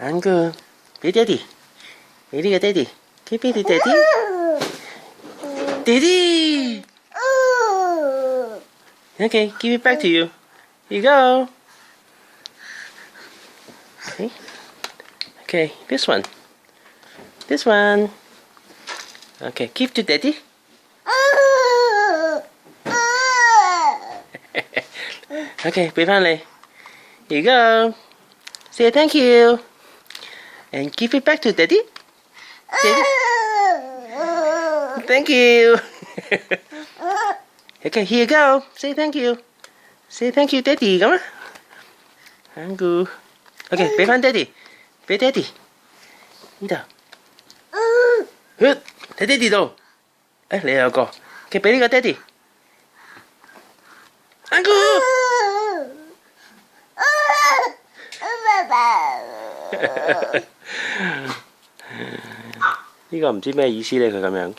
很 good， 俾爹哋，俾呢個爹哋，佢俾你爹哋，爹哋。Okay, give it back to you. Here you go. Okay. Okay, this one. This one. Okay, give to daddy. Okay, 俾返你。Here you go. Say thank you. And give it back to daddy. Daddy. Thank you. Okay, here you go. Say thank you. Say thank you, daddy. 咁啊。很 good. Okay, 俾返爹哋，俾爹哋。呢度。睇爹哋度。誒，你有個。佢俾呢個爹哋。很 good. 呢個唔知咩意思咧，佢咁樣。